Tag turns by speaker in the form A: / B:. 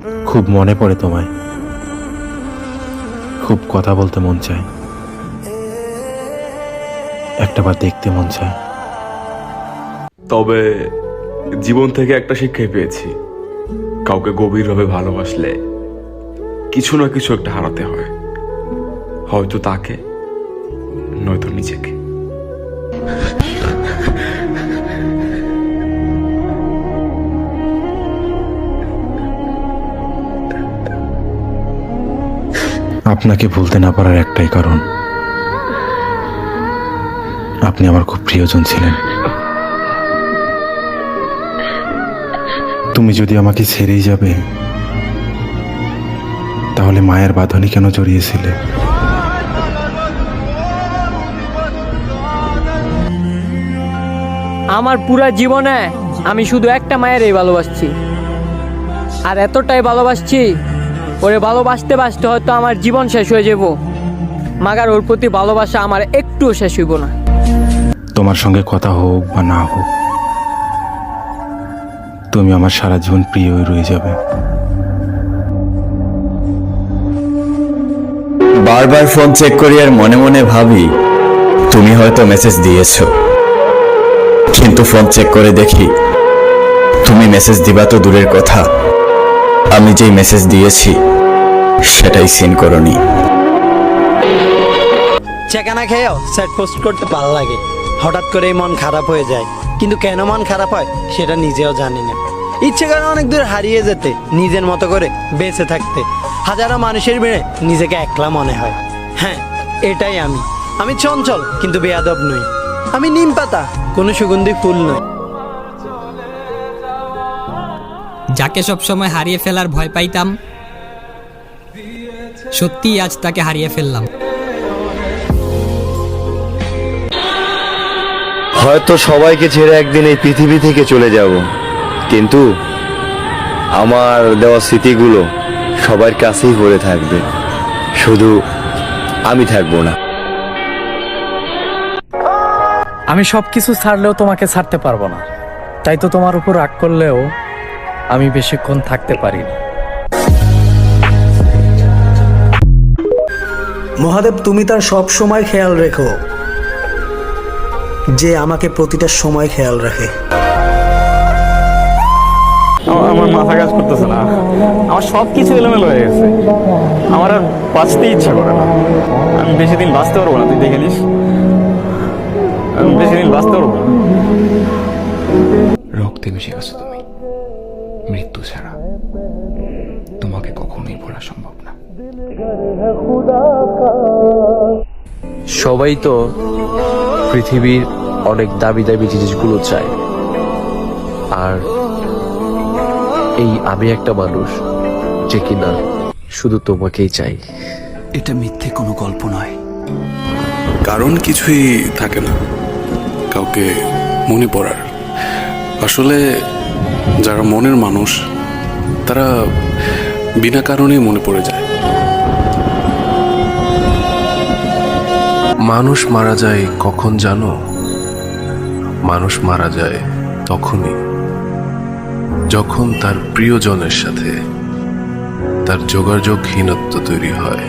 A: খুব মনে পড়ে তোমায়, খুব কথা বলতে মন চায়, একটাবার দেখতে মন চায়।
B: তবে জীবন থেকে একটা শিক্ষাই পেয়েছি, কাউকে গভীরভাবে ভালোবাসলে কিছু না কিছু একটা হারাতে হয়, হয়তো তাকে, নয়তো নিজেকে।
A: আপনাকে ভুলতে না পারার একটাই কারণ, আপনি আমার খুব প্রিয়জন ছিলেন। তুমি যদি আমাকে ছেড়েই যাবে, তাহলে মায়ের বাঁধনে কেন জড়িয়েছিলে?
C: আমার পুরা জীবনে আমি শুধু একটা মায়েরই ভালোবাসছি, আর এতটাই ভালোবাসছি, ওরে ভালোবাসতে বাসতে হয়তো আমার জীবন শেষ হয়ে যাব, মাগার ওর প্রতি ভালোবাসা আমার একটুও শেষ হইব না।
A: তোমার সঙ্গে কথা হোক বা না হোক, তুমি আমার সারা জীবন প্রিয়ই রয়ে যাবে।
D: বারবার ফোন চেক করি আর মনে মনে ভাবি তুমি হয়তো মেসেজ দিয়েছো, কিন্তু ফোন চেক করে দেখি তুমি মেসেজ দিবা তো দূরের কথা, আমি যেই মেসেজ দিয়েছি সেটাই সিন করনি।
E: চেকানা খেয়েও স্যাট পোস্ট করতে ভালো লাগে, হঠাৎ করেই মন খারাপ হয়ে যায়, কিন্তু কেন মন খারাপ হয় সেটা নিজেও জানি না। ইচ্ছে করে অনেক দূর হারিয়ে যেতে, নিজের মতো করে বেঁচে থাকতে, হাজারো মানুষের ভিড়ে নিজেকে একলা মনে হয়। হ্যাঁ, এটাই আমি চঞ্চল কিন্তু বেয়াদব নই, আমি নিম পাতা, কোনো সুগন্ধি ফুল নই।
F: যাকে সবসময় হারিয়ে ফেলার ভয় পাইতাম, সত্যিই আজ তাকে হারিয়ে ফেললাম।
D: হয়তো সবাইকে ছেড়ে একদিন এই পৃথিবী থেকে চলে যাব, কিন্তু আমার দেওয়া স্মৃতিগুলো সবার কাছেই পড়ে থাকবে, শুধু আমি থাকবো না।
G: আমি সবকিছু ছাড়লেও তোমাকে ছাড়তে পারবো না, তাই তো তোমার উপর রাগ করলেও আমি বেশিক্ষণ থাকতে পারি না।
H: মহাদেব, তুমি তার সব সময় খেয়াল রেখো, যে আমাকে প্রতিটা সময় খেয়াল রাখে।
I: আমার মাথা কাজ করতেছে না, আমার সব কিছু এলোমেলো হয়ে গেছে, আমার আর বাঁচতে ইচ্ছা করে না। আমি বেশি দিন বাঁচতে পারবো না, তুই দেখে নিস, আমি বেশি দিন বাঁচতে পারবো না।
B: রক্তে মিশে গেছো তুমি, মৃত্যু ছাড়া তোমাকে কখনোই ভোলা সম্ভব না।
J: সবাই তো পৃথিবীর অনেক দামি দামি জিনিসগুলো চায়, আর আমি একটা মানুষ যে কিনা শুধু তোমাকেই চাই।
K: এটা মিথ্যে কোনো গল্প নয়,
L: কারণ কিছুই থাকে না কাউকে মনে পড়ার। আসলে যারা মনের মানুষ তারা বিনা কারণেই মনে পড়ে যায়। মানুষ মারা যায় কখন জানো? মানুষ মারা যায় তখনই যখন তার প্রিয়জনের সাথে তার যোগাযোগহীনত্ব তৈরি হয়।